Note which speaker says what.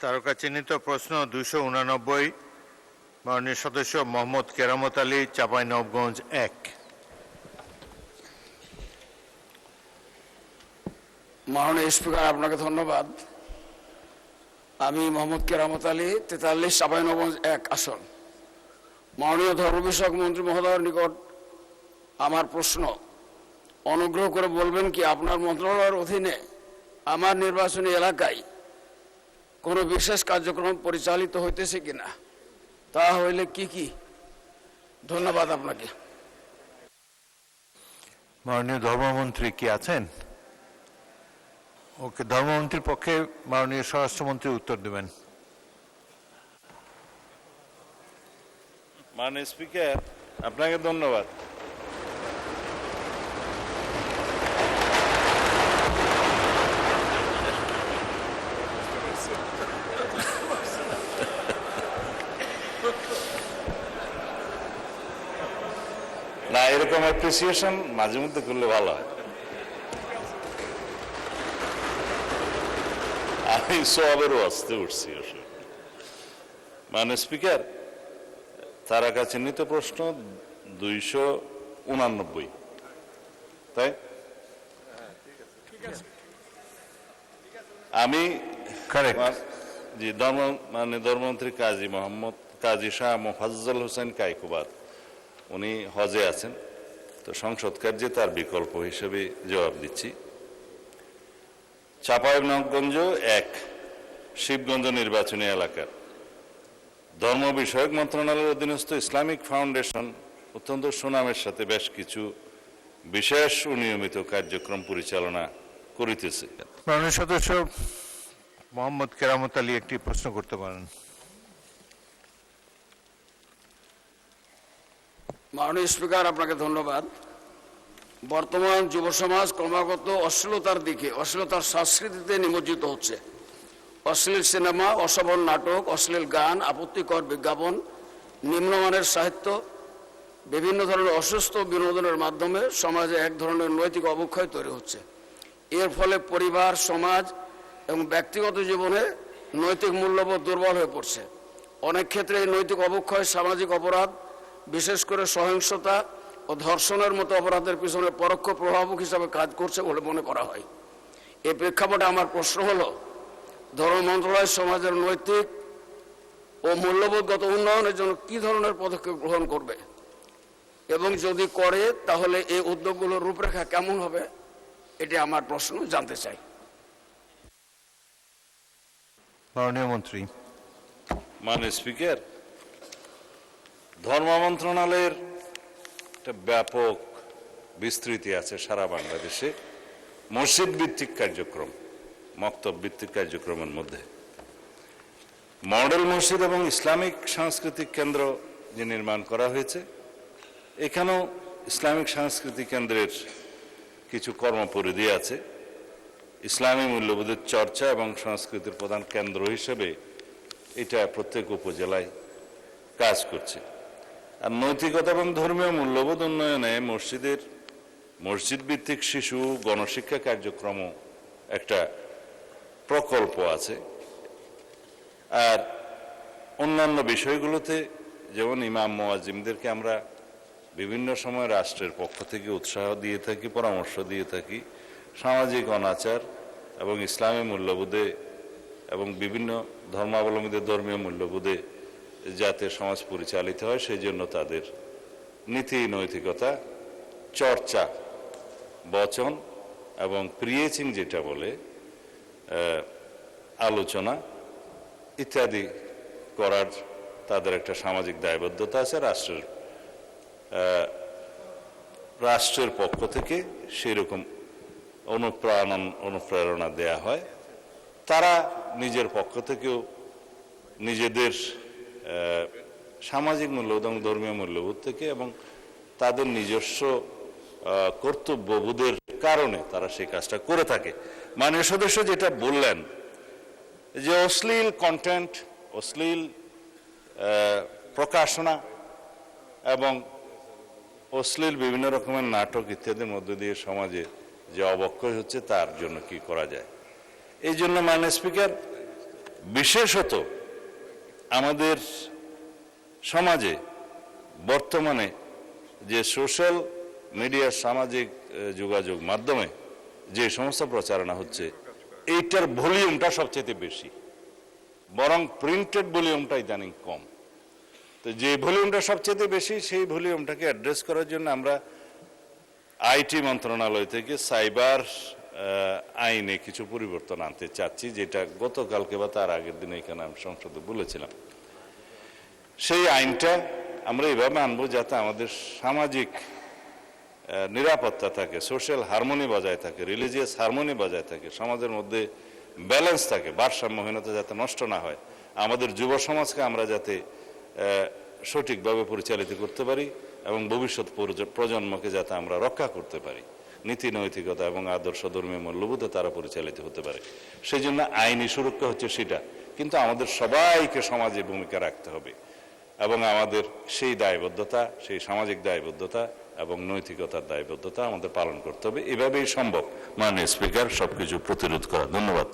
Speaker 1: তারকা চিহ্নিত প্রশ্ন 289 মাননীয় সদস্য মোহাম্মদ কেরামত আলী, চাঁপাইনবাবগঞ্জ 1।
Speaker 2: মাননীয় স্পিকার, আপনাকে ধন্যবাদ। আমি মোহাম্মদ কেরামত আলী, 43, চাঁপাইনবাবগঞ্জ 1 আসন। মাননীয় ধর্ম বিষয়ক মন্ত্রী মহোদয়ের নিকট আমার প্রশ্ন, অনুগ্রহ করে বলবেন কি আপনার মন্ত্রণালয়ের অধীনে আমার নির্বাচনী এলাকায় কোনো বিশেষ কার্যক্রম পরিচালিত হইতেছে কিনা, তা হইলে কি কি? ধন্যবাদ আপনাকে।
Speaker 1: মাননীয় ধর্মমন্ত্রী কি আছেন? ওকে, ধর্মমন্ত্রীর পক্ষে মাননীয় স্বরাষ্ট্রমন্ত্রী উত্তর দেবেন।
Speaker 3: মাননীয় স্পিকার, আপনাকে ধন্যবাদ। না, এরকম অ্যাপ্রিসিয়েশন মাঝে মধ্যে করলে ভালো হয়। আমি সবেরও আসতে উঠছি। মাননীয় স্পিকার, তারকা চিহ্নিত প্রশ্ন 289, তাই আমি জি মাননীয় ধর্মমন্ত্রী কাজী শাহ মোফাজ্জল হোসেন কায়কোবাদ, উনি হজে আছেন, তো সংসদ কার্যে তার বিকল্প হিসেবে জবাব দিচ্ছি। চাঁপাইনবাবগঞ্জ 1 শিবগঞ্জ নির্বাচনী এলাকার ধর্ম বিষয়ক মন্ত্রণালয়ের অধীনস্থ ইসলামিক ফাউন্ডেশন অত্যন্ত সুনামের সাথে বেশ কিছু বিশেষ সুনিয়মিত কার্যক্রম পরিচালনা করিতেছে।
Speaker 1: মাননীয় সদস্য মোহাম্মদ কেরামত আলী একটি প্রশ্ন করতে পারেন।
Speaker 2: মাননীয় স্পিকার, আপনাকে ধন্যবাদ। বর্তমান যুব সমাজ ক্রমাগত অশ্লীলতার সংস্কৃতিতে নিমজ্জিত হচ্ছে। অশ্লীল সিনেমা, অশোভন নাটক, অশ্লীল গান, আপত্তিকর বিজ্ঞাপন, নিম্নমানের সাহিত্য, বিভিন্ন ধরনের অসুস্থ বিনোদনের মাধ্যমে সমাজে এক ধরনের নৈতিক অবক্ষয় তৈরি হচ্ছে। এর ফলে পরিবার, সমাজ এবং ব্যক্তিগত জীবনে নৈতিক মূল্যবোধ দুর্বল হয়ে পড়ছে। অনেক ক্ষেত্রে এই নৈতিক অবক্ষয় সামাজিক অপরাধ, বিশেষ করে সহিংসতা ও ধর্ষণের মতো অপরাধের পিছনে পরোক্ষ প্রভাবক হিসাবে কাজ করছে বলে মনে করা হয়। এই প্রেক্ষাপটে আমার প্রশ্ন হলো, ধর্ম মন্ত্রণালয় সমাজের নৈতিক ও মূল্যবোধগত উন্নয়নের জন্য কি ধরনের পদক্ষেপ গ্রহণ করবে, এবং যদি করে তাহলে এই উদ্যোগগুলোর রূপরেখা কেমন হবে, এটি আমার প্রশ্ন, জানতে চাই।
Speaker 1: মাননীয় মন্ত্রী।
Speaker 3: মাননীয় স্পিকার, ধর্ম মন্ত্রণালয়ের একটা ব্যাপক বিস্তৃতি আছে সারা বাংলাদেশে মসজিদ ভিত্তিক কার্যক্রম, মক্তব ভিত্তিক কার্যক্রমের মধ্যে মডেল মসজিদ এবং ইসলামিক সাংস্কৃতিক কেন্দ্র যে নির্মাণ করা হয়েছে, এখানেও ইসলামিক সাংস্কৃতিক কেন্দ্রের কিছু কর্মপরিধি আছে। ইসলামী মূল্যবোধের চর্চা এবং সংস্কৃতির প্রধান কেন্দ্র হিসেবে এটা প্রত্যেক উপজেলায় কাজ করছে। আর নৈতিকতা এবং ধর্মীয় মূল্যবোধ উন্নয়নে মসজিদ ভিত্তিক শিশু গণশিক্ষা কার্যক্রমও একটা প্রকল্প আছে। আর অন্যান্য বিষয়গুলোতে যেমন ইমাম মুয়াজ্জিমদেরকে আমরা বিভিন্ন সময় রাষ্ট্রের পক্ষ থেকে উৎসাহ দিয়ে থাকি, পরামর্শ দিয়ে থাকি, সামাজিক অনাচার এবং ইসলামী মূল্যবোধে এবং বিভিন্ন ধর্মাবলম্বীদের ধর্মীয় মূল্যবোধে যাতে সমাজ পরিচালিত হয় সেই জন্য তাদের নীতি নৈতিকতা চর্চা, বচন এবং প্রিয়েচিং যেটা বলে আলোচনা ইত্যাদি করার তাদের একটা সামাজিক দায়বদ্ধতা আছে। রাষ্ট্রের পক্ষ থেকে সেই রকম অনুপ্রেরণা দেয়া হয়। তারা নিজের পক্ষ থেকেও নিজেদের সামাজিক মূল্যবোধ এবং ধর্মীয় মূল্যবোধ থেকে এবং তাদের নিজস্ব কর্তব্যবোধের কারণে তারা সেই কাজটা করে থাকে। মাননীয় সদস্য যেটা বললেন যে অশ্লীল কন্টেন্ট, অশ্লীল প্রকাশনা এবং অশ্লীল বিভিন্ন রকমের নাটক ইত্যাদির মধ্য দিয়ে সমাজে যে অবক্ষয় হচ্ছে তার জন্য কি করা যায়, এই জন্য মাননীয় স্পিকার বিশেষত আমাদের সমাজে বর্তমানে যে সোশ্যাল মিডিয়া, সামাজিক যোগাযোগ মাধ্যমে যে সমস্ত প্রচারণা হচ্ছে, এইটার ভলিউমটা সবচেয়ে বেশি, বরং প্রিন্টেড ভলিউমটা ইদানিং কম। তো যে ভলিউমটা সবচেয়ে বেশি, সেই ভলিউমটাকে অ্যাড্রেস করার জন্য আমরা আইটি মন্ত্রণালয় থেকে সাইবার আইনে কিছু পরিবর্তন আনতে চাচ্ছি, যেটা গতকালকে বা তার আগের দিনে এখানে আমি সংসদে বলেছিলাম। সেই আইনটা আমরা এভাবে আনবো যাতে আমাদের সামাজিক নিরাপত্তা থাকে, সোশ্যাল হারমোনি বজায় থাকে, রিলিজিয়াস হারমোনি বজায় থাকে, সমাজের মধ্যে ব্যালেন্স থাকে, ভারসাম্যহীনতা যাতে নষ্ট না হয়, আমাদের যুব সমাজকে আমরা যাতে সঠিকভাবে পরিচালিত করতে পারি এবং ভবিষ্যৎ প্রজন্মকে যাতে আমরা রক্ষা করতে পারি, নীতি নৈতিকতা এবং আদর্শ ধর্মীয় মূল্যবোধে তারা পরিচালিত হতে পারে। সেই জন্য আইনি সুরক্ষা হচ্ছে সেটা, কিন্তু আমাদের সবাইকে সমাজে ভূমিকা রাখতে হবে এবং আমাদের সেই দায়বদ্ধতা, সেই সামাজিক দায়বদ্ধতা এবং নৈতিকতার দায়বদ্ধতা আমাদের পালন করতে হবে। এভাবেই সম্ভব মাননীয় স্পিকার সবকিছু প্রতিরোধ করা। ধন্যবাদ।